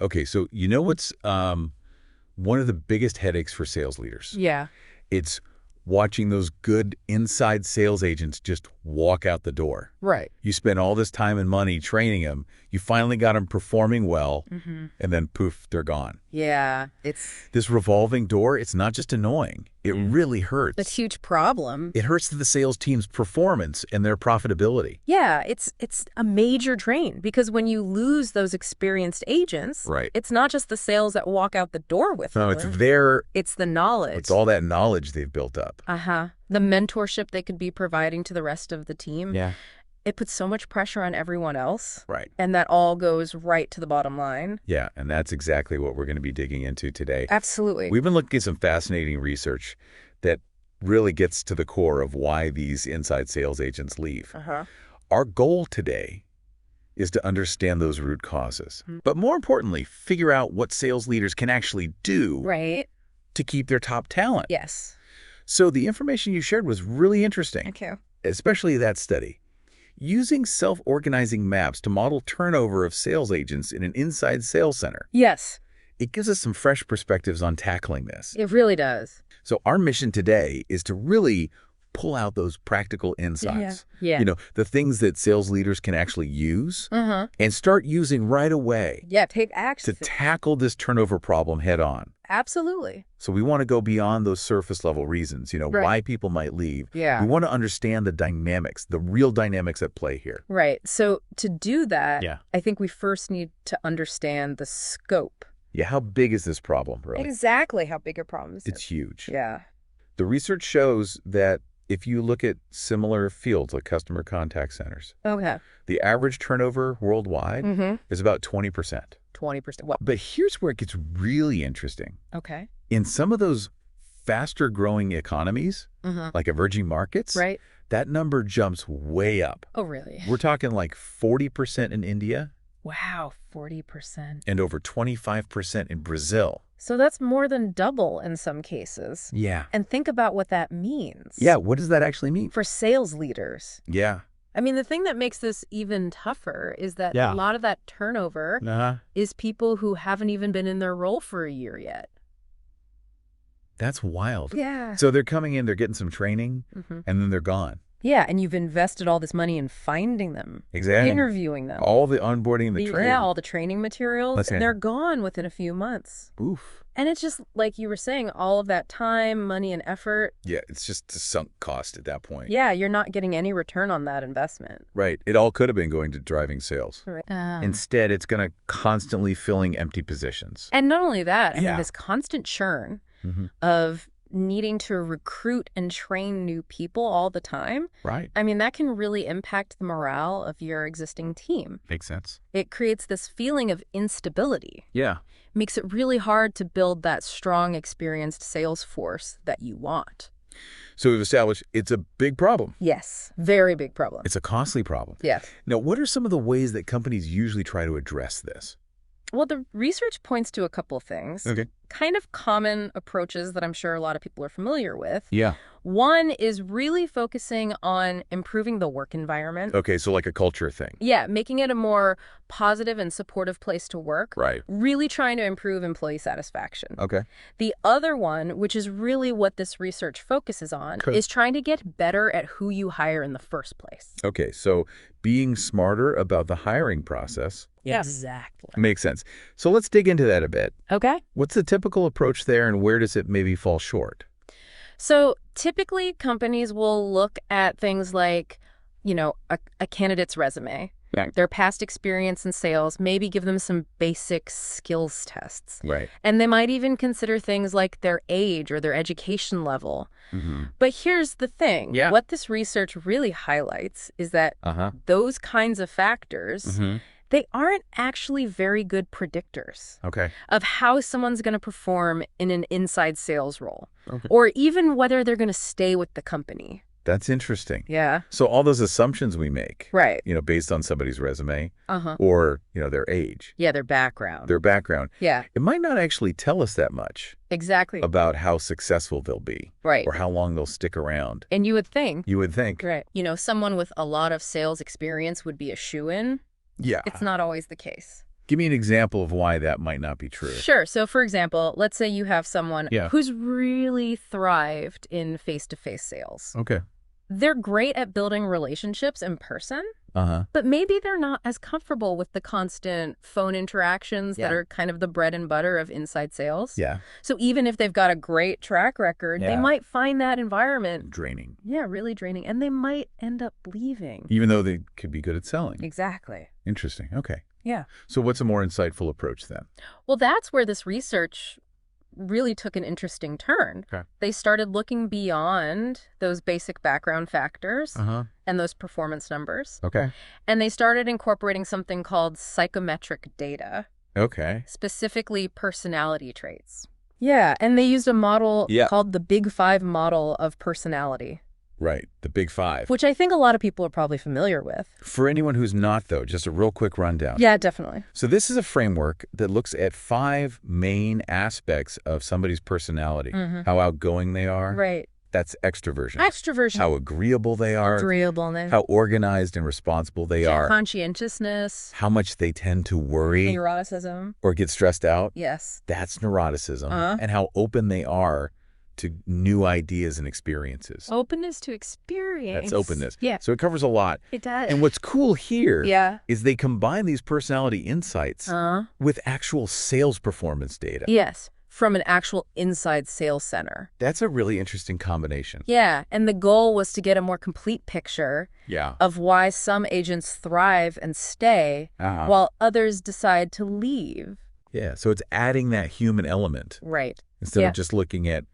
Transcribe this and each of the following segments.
Okay, so you know what's one of the biggest headaches for sales leaders? Yeah. It's watching those good inside sales agents just walk out the door. Right. You spend all this time and money training them. You finally got them performing well, and then poof, they're gone. Yeah. It's This revolving door, it's not just annoying. It really hurts. a huge problem. It hurts the sales team's performance and their profitability. Yeah, it's a major drain because when you lose those experienced agents, Right. it's not just the sales that walk out the door with No, them. It's the knowledge. It's all that knowledge they've built up. Uh-huh. The mentorship they could be providing to the rest of the team. Yeah. It puts so much pressure on everyone else. Right. And that all goes right to the bottom line. Yeah, and that's exactly what we're going to be digging into today. Absolutely. We've been looking at some fascinating research that really gets to the core of why these inside sales agents leave. Uh-huh. Our goal today is to understand those root causes, but more importantly, figure out what sales leaders can actually do Right. to keep their top talent. Yes. So the information you shared was really interesting, Okay. especially that study. Using self-organizing maps to model turnover of sales agents in an inside sales center. Yes, It gives us some fresh perspectives on tackling this. it really does. So our mission today is to really pull out those practical insights. Yeah. You know, the things that sales leaders can actually use Uh-huh. and start using right away Yeah, take to action. tackle this turnover problem head on. Absolutely. So we want to go beyond those surface level reasons, Right. why people might leave. Yeah. We want to understand the dynamics, the real dynamics at play here. Right. So to do that, Yeah. I think we first need to understand the scope. Yeah, how big is this problem, really? Exactly how big a problem is. It's huge. Yeah. The research shows that if you look at similar fields like customer contact centers, Okay. the average turnover worldwide Mm-hmm. is about 20%. 20%. What? But here's where it gets really interesting. Okay. In some of those faster growing economies, Mm-hmm. like emerging markets, Right. that number jumps way up. Oh, really? We're talking like 40% in India Wow, 40%. and over 25% in Brazil. So that's more than double in some cases. Yeah. And think about what that means. Yeah, what does that actually mean? For sales leaders. Yeah. I mean, the thing that makes this even tougher is that Yeah. a lot of that turnover Uh-huh. is people who haven't even been in their role for a year yet. That's wild. Yeah. So they're coming in, they're getting some training, Mm-hmm. and then they're gone. Yeah, and you've invested all this money in finding them, Exactly. interviewing them. All the onboarding and the training. Yeah, all the training materials, Let's and say- they're gone within a few months. Oof. And it's just, like you were saying, all of that time, money, and effort. Yeah, it's just a sunk cost at that point. Yeah, you're not getting any return on that investment. Right. It all could have been going to driving sales. Right. Instead, it's going to constantly filling empty positions. And not only that, I Yeah. mean, this constant churn Mm-hmm. of needing to recruit and train new people all the time, Right. I mean, that can really impact the morale of your existing team. Makes sense. It creates this feeling of instability. Yeah. Makes it really hard to build that strong, experienced sales force that you want. So we've established it's a big problem. Yes, very big problem. It's a costly problem. Yes. Now, what are some of the ways that companies usually try to address this? Well, the research points to a couple of things. Okay. Kind of common approaches that I'm sure a lot of people are familiar with. Yeah. One is really focusing on improving the work environment. Okay, so like a culture thing. Yeah, making it a more positive and supportive place to work. Right. Really trying to improve employee satisfaction. Okay. The other one, which is really what this research focuses on, Good. is trying to get better at who you hire in the first place. Okay, so being smarter about the hiring process Exactly. makes sense. So let's dig into that a bit. Okay. What's the typical approach there and where does it maybe fall short? So typically companies will look at things like, a candidate's resume, Yeah. their past experience in sales, maybe give them some basic skills tests. Right. And they might even consider things like their age or their education level. Mm-hmm. But here's the thing. Yeah. What this research really highlights is that Uh-huh. those kinds of factors, Mm-hmm. they aren't actually very good predictors Okay. of how someone's going to perform in an inside sales role, Okay. or even whether they're going to stay with the company. That's interesting. Yeah. So all those assumptions we make, Right. based on somebody's resume Uh-huh. or, their age, Yeah, their background. their background, Yeah, it might not actually tell us that much exactly. about how successful they'll be Right. or how long they'll stick around. And you would think, You would think. right, someone with a lot of sales experience would be a shoo-in. Yeah. It's not always the case. Give me an example of why that might not be true. Sure. So, for example, let's say you have someone Yeah. who's really thrived in face-to-face sales. Okay. They're great at building relationships in person, Uh-huh. but maybe they're not as comfortable with the constant phone interactions that Yeah. are kind of the bread and butter of inside sales. Yeah. So even if they've got a great track record, they Yeah. might find that environment, Draining. really draining, and they might end up leaving. Even though they could be good at selling. Exactly. Interesting. Okay. Yeah. So what's a more insightful approach then? Well, that's where this research really took an interesting turn. Okay. They started looking beyond those basic background factors Uh-huh. and those performance numbers, Okay. and they started incorporating something called psychometric data, Okay. specifically personality traits. Yeah, and they used a model Yeah. called the Big Five model of personality, Right. The big five. which I think a lot of people are probably familiar with. For anyone who's not, though, just a real quick rundown. Yeah, definitely. So this is a framework that looks at 5 main aspects of somebody's personality. How outgoing they are. Right. That's extroversion. Extroversion. How agreeable they are. Agreeableness. How organized and responsible they are. Conscientiousness. How much they tend to worry Neuroticism. or get stressed out. Yes. That's neuroticism. Uh-huh. And how open they are to new ideas and experiences. Openness to experience. That's openness. Yeah. So it covers a lot. It does. And what's cool here Yeah. is they combine these personality insights with actual sales performance data. Yes. From an actual inside sales center. That's a really interesting combination. Yeah. And the goal was to get a more complete picture Yeah. of why some agents thrive and stay while others decide to leave. Yeah. So it's adding that human element Right. instead Yeah. of just looking at,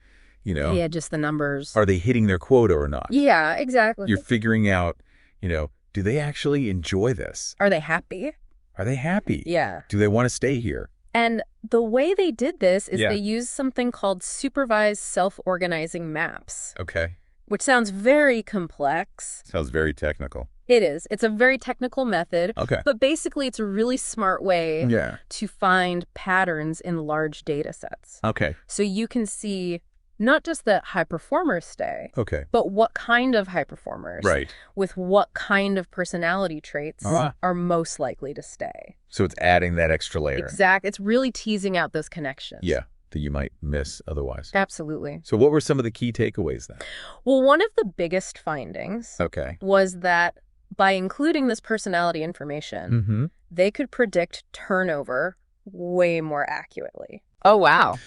Yeah, just the numbers. are they hitting their quota or not? Yeah, exactly. You're figuring out, do they actually enjoy this? Are they happy? Are they happy? Yeah. Do they want to stay here? And the way they did this is Yeah. they used something called supervised self-organizing maps, Okay. which sounds very complex. Sounds very technical. It is. It's a very technical method, Okay. but basically it's a really smart way Yeah. to find patterns in large data sets. Okay. So you can see not just that high performers stay, Okay. but what kind of high performers Right. with what kind of personality traits are most likely to stay. So it's adding that extra layer. It's really teasing out those connections. Yeah. That you might miss otherwise. Absolutely. So what were some of the key takeaways then? Well, one of the biggest findings Okay. was that by including this personality information, Mm-hmm. they could predict turnover way more accurately. Oh, wow.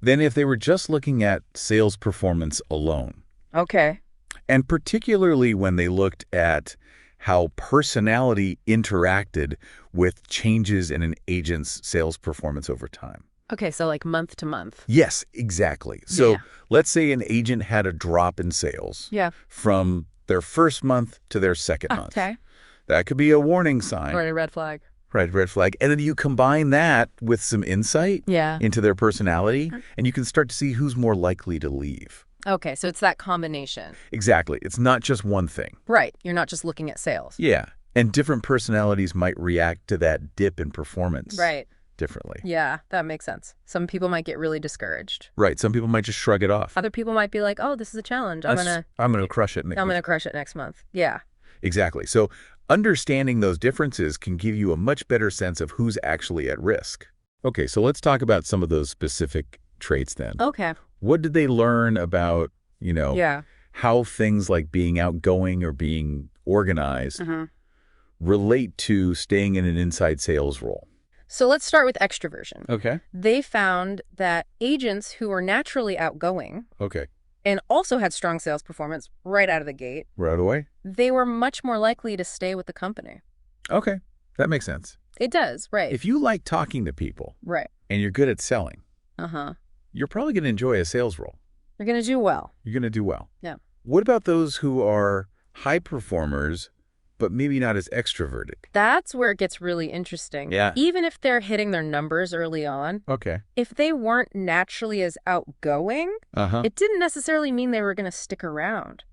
Than if they were just looking at sales performance alone. Okay. And particularly when they looked at how personality interacted with changes in an agent's sales performance over time. Okay, so like month to month. Yes, exactly. So Yeah. let's say an agent had a drop in sales Yeah. from their first month to their second month. Okay. That could be a warning sign. Or a red flag. Right, red flag. And then you combine that with some insight Yeah. into their personality, and you can start to see who's more likely to leave. Okay, so it's that combination. Exactly. It's not just one thing. Right. You're not just looking at sales. Yeah. And different personalities might react to that dip in performance Right. differently. Yeah, that makes sense. Some people might get really discouraged. Right. Some people might just shrug it off. Other people might be like, "Oh, this is a challenge. I'm gonna crush it. gonna crush it next month." Yeah. Exactly. So understanding those differences can give you a much better sense of who's actually at risk. Okay, so let's talk about some of those specific traits then. Okay. What did they learn about, Yeah. how things like being outgoing or being organized Mm-hmm. relate to staying in an inside sales role? So let's start with extroversion. Okay. They found that agents who were naturally outgoing Okay. and also had strong sales performance right out of the gate, Right away? they were much more likely to stay with the company. Okay. That makes sense. It does, right. If you like talking to people Right. and you're good at selling, Uh-huh. you're probably going to enjoy a sales role. You're going to do well. You're going to do well. Yeah. What about those who are high performers, but maybe not as extroverted? That's where it gets really interesting. Yeah. Even if they're hitting their numbers early on, Okay. if they weren't naturally as outgoing, Uh-huh. it didn't necessarily mean they were going to stick around.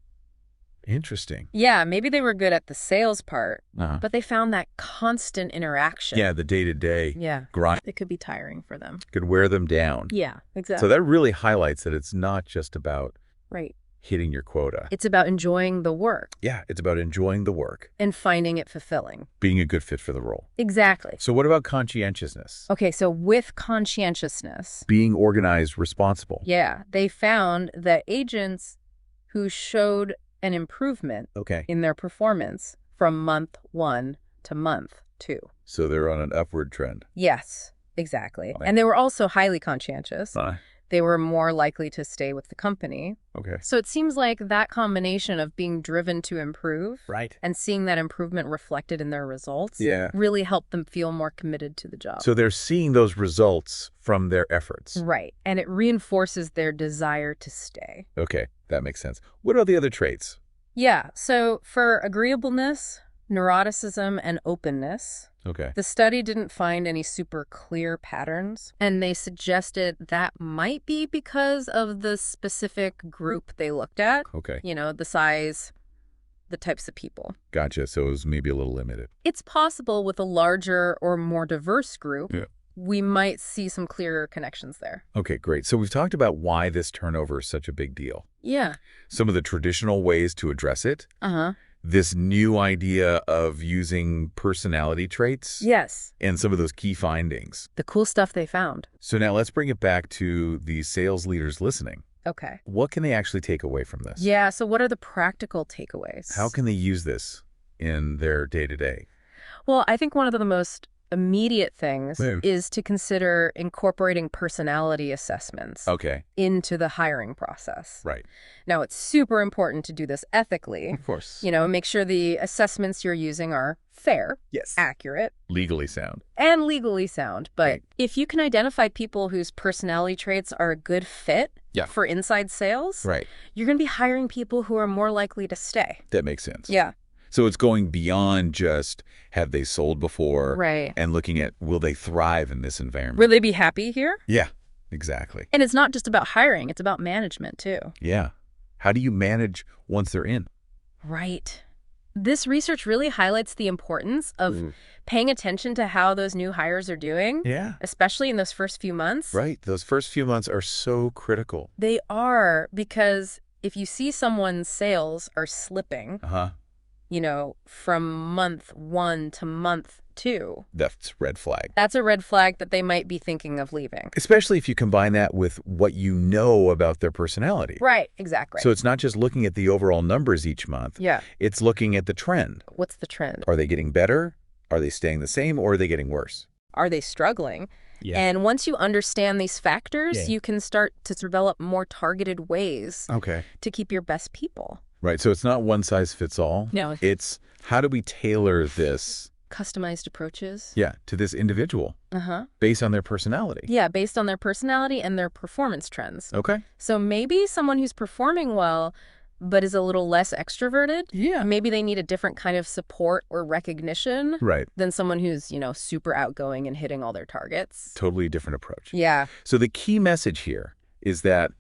Interesting. Yeah, maybe they were good at the sales part, Uh-huh. but they found that constant interaction. Yeah, the day-to-day Yeah. grind It could be tiring for them. could wear them down. Yeah, exactly. So that really highlights that it's not just about Right. hitting your quota. It's about enjoying the work Yeah, it's about enjoying the work, and finding it fulfilling. being a good fit for the role. Exactly. So what about conscientiousness? Okay, so with conscientiousness, Being organized, responsible. yeah, they found that agents who showed an improvement Okay. in their performance from month 1 to month 2. So they're on an upward trend. Yes, exactly. Okay. And they were also highly conscientious. Uh, They were more likely to stay with the company. okay. So it seems like that combination of being driven to improve Right. and seeing that improvement reflected in their results Yeah. really helped them feel more committed to the job. So they're seeing those results from their efforts. Right. And it reinforces their desire to stay. Okay, that makes sense. What about the other traits? Yeah. So for agreeableness, neuroticism, and openness, Okay. the study didn't find any super clear patterns, and they suggested that might be because of the specific group they looked at. Okay. You know, the size, the types of people. Gotcha. So it was maybe a little limited. It's possible with a larger or more diverse group, Yeah. we might see some clearer connections there. Okay, great. So we've talked about why this turnover is such a big deal. Yeah. Some of the traditional ways to address it. Uh-huh. This new idea of using personality traits. Yes. And some of those key findings. The cool stuff they found. So now let's bring it back to the sales leaders listening. Okay. What can they actually take away from this? Yeah, so what are the practical takeaways? How can they use this in their day-to-day? Well, I think one of the most immediate things Yeah. is to consider incorporating personality assessments Okay, into the hiring process. right. Now, it's super important to do this ethically. Of course. You know, make sure the assessments you're using are fair, Yes. accurate, Legally sound. and legally sound. But Right. if you can identify people whose personality traits are a good fit Yeah. for inside sales, Right. you're going to be hiring people who are more likely to stay. That makes sense. Yeah. So it's going beyond just have they sold before Right. and looking at will they thrive in this environment? Will they be happy here? Yeah, exactly. And it's not just about hiring, it's about management too. Yeah. How do you manage once they're in? Right. This research really highlights the importance of paying attention to how those new hires are doing, Yeah. especially in those first few months. Right. Those first few months are so critical. They are, because if you see someone's sales are slipping, Uh-huh. you know, from month 1 to month 2, That's red flag. that's a red flag that they might be thinking of leaving. Especially if you combine that with what you know about their personality. Right, exactly. So it's not just looking at the overall numbers each month. Yeah. It's looking at the trend. What's the trend? Are they getting better? Are they staying the same? Or are they getting worse? Are they struggling? Yeah. And once you understand these factors, Yeah. you can start to develop more targeted ways Okay. to keep your best people. Right. So it's not one size fits all. No. It's how do we tailor this, Customized approaches. to this individual Uh-huh. based on their personality? Yeah, based on their personality and their performance trends. Okay. So maybe someone who's performing well but is a little less extroverted, Yeah. maybe they need a different kind of support or recognition Right. than someone who's, you know, super outgoing and hitting all their targets. Totally different approach. Yeah. So the key message here is that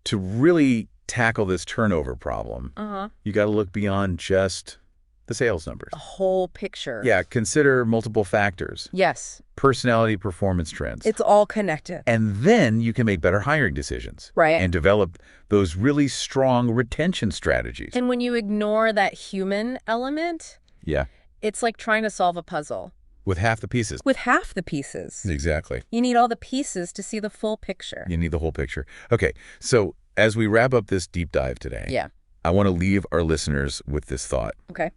to really tackle this turnover problem, Uh-huh. you got to look beyond just the sales numbers. A whole picture. Yeah, consider multiple factors, Yes. personality, performance trends. It's all connected. And then you can make better hiring decisions. Right. And develop those really strong retention strategies. And when you ignore that human element, Yeah, it's like trying to solve a puzzle with half the pieces. with half the pieces. Exactly. You need all the pieces to see the full picture. You need the whole picture. Okay, so as we wrap up this deep dive today, Yeah. I want to leave our listeners with this thought. Okay.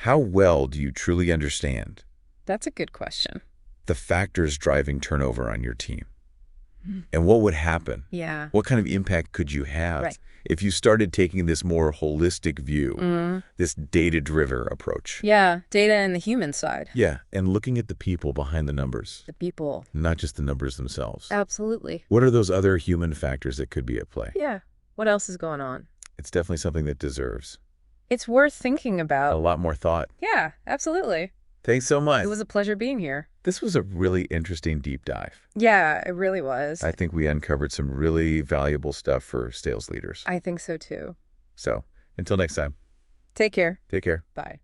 How well do you truly understand That's a good question. the factors driving turnover on your team? And what would happen? Yeah. What kind of impact could you have Right. if you started taking this more holistic view, Mm. this data-driven approach? Yeah. Data and the human side. Yeah, and looking at the people behind the numbers, The people. not just the numbers themselves. Absolutely. What are those other human factors that could be at play? Yeah. What else is going on? It's definitely something that deserves It's worth thinking a about. lot more thought. Yeah, absolutely. Thanks so much. It was a pleasure being here. This was a really interesting deep dive. Yeah, it really was. I think we uncovered some really valuable stuff for sales leaders. I think so too. So until next time, Take care. take care. Bye.